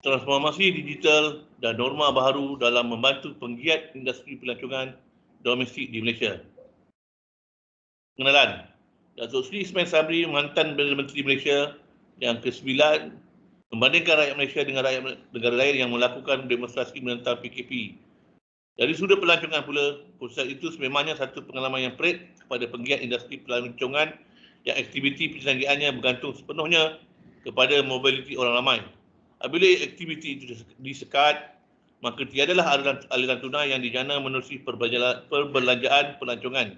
transformasi digital dan norma baru dalam membantu penggiat industri pelancongan domestik di Malaysia. Pengenalan, Datuk Seri Ismail Sabri, mantan Perdana Menteri Malaysia yang ke-9, membandingkan rakyat Malaysia dengan rakyat negara lain yang melakukan demonstrasi menentang PKP. Dari sudut pelancongan pula, proses itu sememangnya satu pengalaman yang perit kepada penggiat industri pelancongan yang aktiviti penyelenggarannya bergantung sepenuhnya kepada mobiliti orang ramai. Apabila aktiviti itu disekat, maka tiadalah aliran tunai yang dijana menerusi perbelanjaan pelancongan.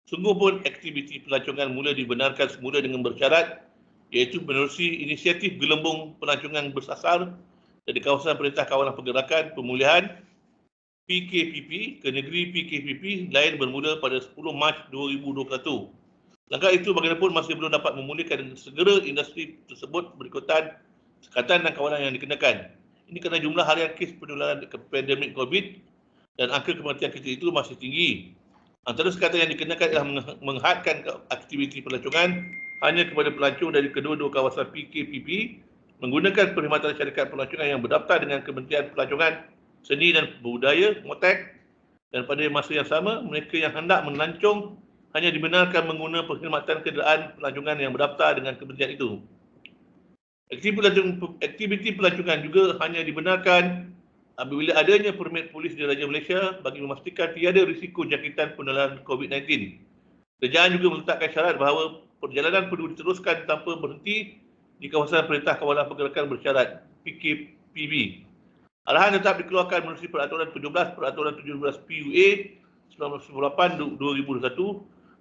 Sungguh pun aktiviti pelancongan mula dibenarkan semula dengan bersyarat, iaitu menerusi inisiatif gelembung pelancongan bersasar dari kawasan Perintah Kawalan Pergerakan Pemulihan PKPP ke negeri PKPP lain bermula pada 10 Mac 2021. Langkah itu bagaimanapun masih belum dapat memulihkan segera industri tersebut berikutan sekatan dan kawalan yang dikenakan. Ini kerana jumlah harian kes penularan pandemik COVID dan angka kematian kes itu masih tinggi. Antara sekatan yang dikenakan ialah menghadkan aktiviti pelancongan hanya kepada pelancong dari kedua-dua kawasan PKPP menggunakan perkhidmatan syarikat pelancongan yang berdaftar dengan Kementerian Pelancongan, Seni dan Budaya (MOTEK), dan pada masa yang sama mereka yang hendak melancong hanya dibenarkan menggunakan perkhidmatan kenderaan pelancongan yang berdaftar dengan kementerian itu. Aktiviti pelancongan juga hanya dibenarkan apabila adanya permit polis diraja Malaysia bagi memastikan tiada risiko jangkitan penularan COVID-19. Kerajaan juga meletakkan syarat bahawa perjalanan perlu diteruskan tanpa berhenti di kawasan Perintah Kawalan Pergerakan Bersyarat PKPB. Arahan tetap dikeluarkan menerusi Peraturan 17 PUA 1998/2021,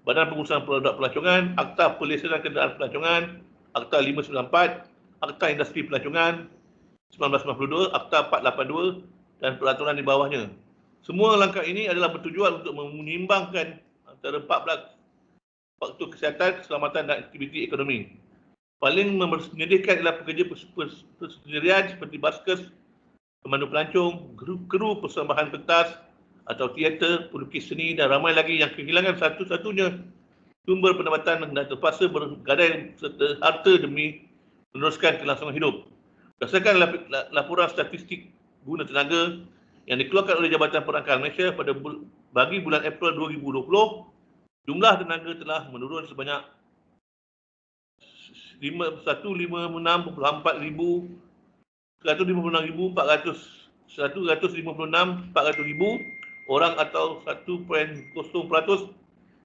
Badan Pengurusan Produk Pelancongan, Akta Pelesenan Kenderaan Pelancongan, Akta 594, Akta Industri Pelancongan 1992, Akta 482 dan peraturan di bawahnya. Semua langkah ini adalah bertujuan untuk menimbangkan antara 14 faktor kesihatan, keselamatan dan aktiviti ekonomi. Paling menyedihkan ialah pekerja persendirian seperti baskers, pemandu pelancong, kru persembahan pentas atau teater, pelukis seni dan ramai lagi yang kehilangan satu-satunya sumber pendapatan dan terpaksa bergadai harta demi meneruskan kelangsungan hidup. Berdasarkan laporan statistik guna tenaga yang dikeluarkan oleh Jabatan Perangkat Malaysia bagi bulan April 2020, jumlah tenaga telah menurun sebanyak 156,400 orang atau 1.0%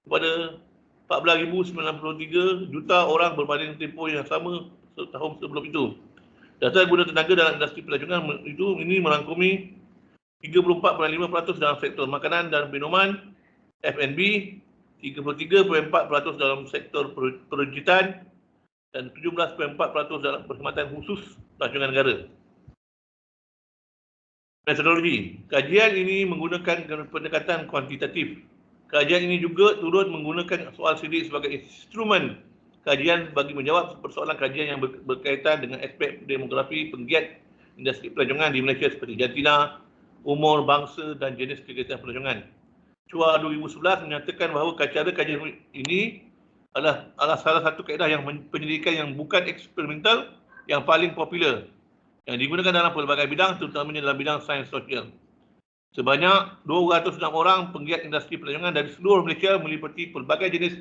kepada 14,093 juta orang berbanding tempoh yang sama setahun sebelum itu. Data guna tenaga dalam industri pelancongan ini merangkumi 34.5% dalam sektor makanan dan minuman, F&B, 33.4% dalam sektor peranjitan dan 17.4% dalam perkhidmatan khusus pelancongan negara. Metodologi. Kajian ini menggunakan pendekatan kuantitatif. Kajian ini juga turut menggunakan soal sidik sebagai instrumen kajian bagi menjawab persoalan kajian yang berkaitan dengan aspek demografi penggiat industri pelancongan di Malaysia seperti jantina, umur, bangsa dan jenis kegiatan pelancongan. CUA 2011 menyatakan bahawa cara kajian ini adalah salah satu kaedah yang penyelidikan yang bukan eksperimental yang paling popular yang digunakan dalam pelbagai bidang, terutamanya dalam bidang sains sosial. Sebanyak 206 orang penggiat industri pelancongan dari seluruh Malaysia meliputi pelbagai jenis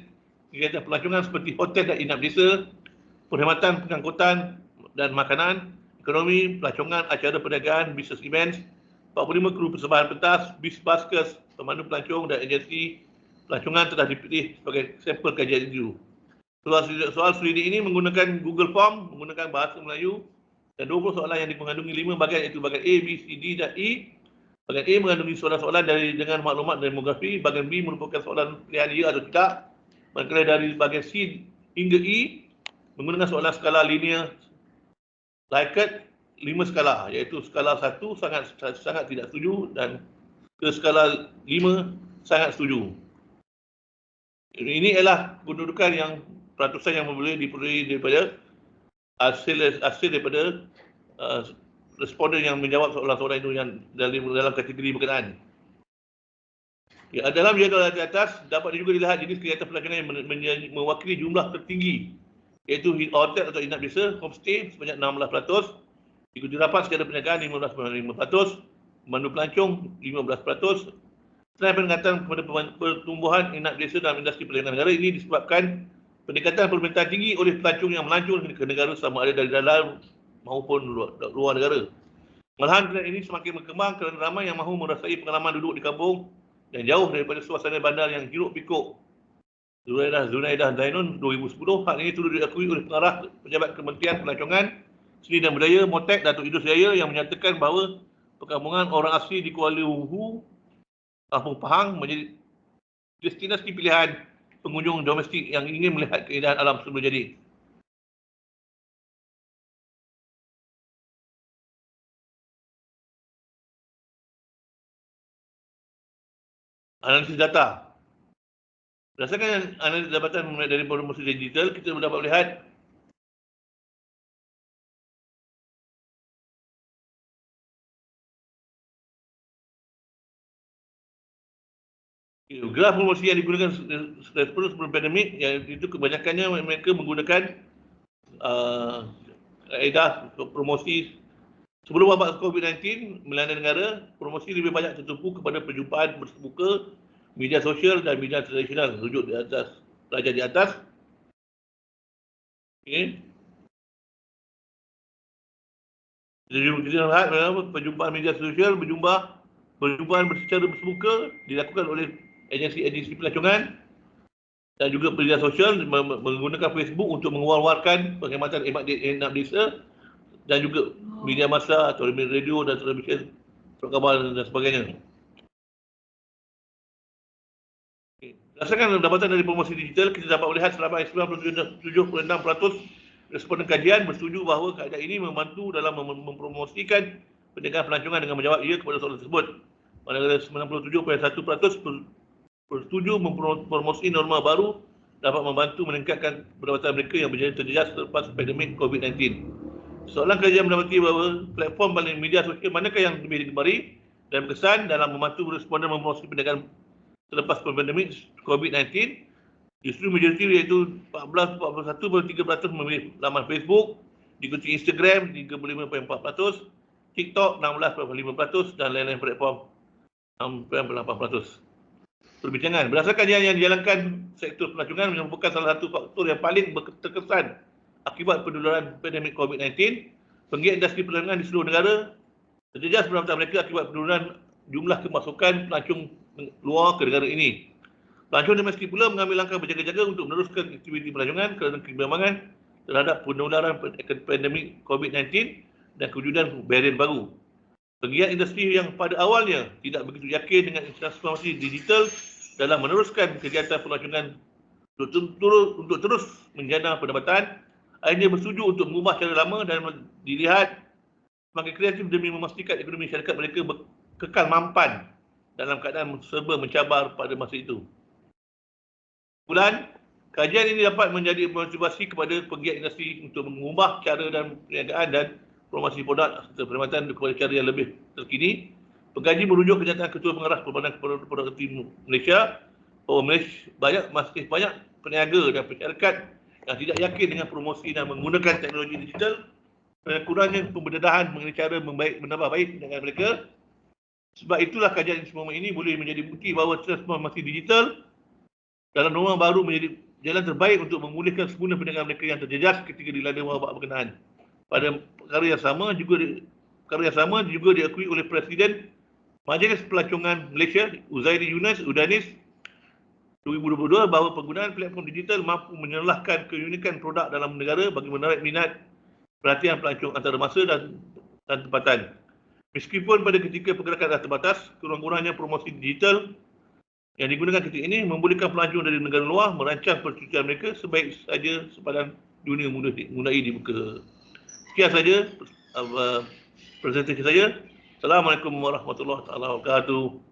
kegiatan pelancongan seperti hotel dan inap desa, perkhidmatan pengangkutan dan makanan, ekonomi, pelancongan, acara perniagaan, business events, 45 kru persembahan pentas, bis baskers, pemandu pelancong dan agensi pelancongan telah dipilih sebagai sampel kajian itu. Soal selidik ini menggunakan Google Form, menggunakan bahasa Melayu dan 20 soalan yang mengandungi 5 bahagian iaitu bahagian A, B, C, D dan E. Bahagian A mengandungi soalan-soalan dengan maklumat demografi, bahagian B merupakan soalan pilihan ya atau tidak. Manakala dari bahagian C hingga E menggunakan soalan skala linear Likert 5 skala, iaitu skala 1 sangat tidak setuju dan ke skala 5 sangat setuju. Ini adalah kedudukan yang peratusan yang boleh diperoleh daripada hasil daripada responden yang menjawab soalan-soalan itu yang dalam kategori berkenaan. Ya, dalam jadual di atas dapat juga dilihat jenis kegiatan pelancongan yang mewakili jumlah tertinggi, iaitu hotel atau inap desa, homestay sebanyak 16%, Ikuti rapat secara perniagaan 15.5%, pemandu pelancong 15%. Selain peningkatan kepada pertumbuhan minat desa dalam industri perdagangan negara, ini disebabkan peningkatan permintaan tinggi oleh pelancong yang melancong ke negara sama ada dari dalam maupun luar negara. Malahan trend ini semakin berkembang kerana ramai yang mahu merasai pengalaman duduk di kampung dan jauh daripada suasana bandar yang hiruk pikuk. Zunaidah Zainun 2010, hal ini turut diakui oleh pengarah Pejabat Kementerian Pelancongan, Seni dan Budaya Motek Datuk Idrus Jaya yang menyatakan bahawa perkampungan orang asli di Kuala Lumpur, Kampung Pahang menjadi destinasi pilihan pengunjung domestik yang ingin melihat keindahan alam semula jadi. Analisis data. Berdasarkan analisis dapatan dari promosi digital, kita dapat melihat graf promosi yang digunakan sebelum pandemik, iaitu kebanyakannya mereka menggunakan kaedah promosi sebelum wabak COVID-19 melanda negara. Promosi lebih banyak tertumpu kepada perjumpaan bersemuka, media sosial dan media tradisional. Rujuk di atas, pelajar di atas. Okay. Jadi kita lihat perjumpaan media sosial perjumpaan secara bersemuka dilakukan oleh agensi-agensi pelancongan dan juga media sosial menggunakan Facebook untuk mengeluarkan perkhidmatan enak desa dan juga media massa atau radio dan televisi, perkabaran dan sebagainya. Berdasarkan dapatan dari promosi digital, kita dapat melihat selama 97.6% responden kajian bersetuju bahawa keadaan ini membantu dalam mempromosikan perniagaan pelancongan dengan menjawab ya kepada soalan tersebut. Manakala 97.1% bersetuju mempromosi norma baru dapat membantu meningkatkan pendapatan mereka yang menjadi terjejas selepas pandemik COVID-19. Soalan kajian mendapati bahawa platform paling media sosial manakah yang lebih digemari dan berkesan dalam membantu responden mempromosi perniagaan selepas pandemik COVID-19. Justru majoriti iaitu 41.3% memilih laman Facebook, diikuti Instagram 35.4%, TikTok 16.5% dan lain-lain platform 6.8%. Perbincangan. Berdasarkan kajian yang dijalankan sektor pelancongan merupakan salah satu faktor yang paling terkesan akibat penularan pandemik COVID-19. Penggiat industri pelancongan di seluruh negara terjejas pendapatan mereka akibat penurunan jumlah kemasukan pelancong luar ke negara ini. Pelancong domestik pula mengambil langkah berjaga-jaga untuk meneruskan aktiviti pelancongan kerana kebimbangan terhadap penularan pandemik COVID-19 dan kewujudan varian baru. Penggiat industri yang pada awalnya tidak begitu yakin dengan transformasi digital dalam meneruskan kegiatan pelancongan untuk terus menjana pendapatan, akhirnya bersetuju untuk mengubah cara lama dan dilihat sebagai kreatif demi memastikan ekonomi syarikat mereka kekal mampan dalam keadaan serba mencabar pada masa itu. Kajian ini dapat menjadi motivasi kepada penggiat industri untuk mengubah cara dan perniagaan dan promosi produk serta perkhidmatan kepada cara yang lebih terkini. Pengkaji merujuk kenyataan Ketua Pengarah Perbankan Produktif Malaysia bahawa masih banyak peniaga dan masyarakat yang tidak yakin dengan promosi dan menggunakan teknologi digital kerana kurangnya pembedahan mengenai cara menambah baik perniagaan mereka. Sebab itulah kajian semua ini boleh menjadi bukti bahawa transformasi digital dalam norma baru menjadi jalan terbaik untuk memulihkan semula perniagaan mereka yang terjejas ketika dilanda wabak berkenaan. Pada perkara yang sama juga diakui oleh Presiden Majlis Pelancongan Malaysia Uzairi Udanis 2022 bahawa penggunaan platform digital mampu menyelahkan keunikan produk dalam negara bagi menarik minat perhatian pelancong antara masa dan tempatan. Meskipun pada ketika pergerakan dah terbatas, kurang-kurangnya promosi digital yang digunakan ketika ini membolehkan pelancong dari negara luar merancang percutian mereka sebaik saja sepadan dunia mulai dibuka. Sekian saja presentasi saya. Assalamualaikum warahmatullahi wabarakatuh.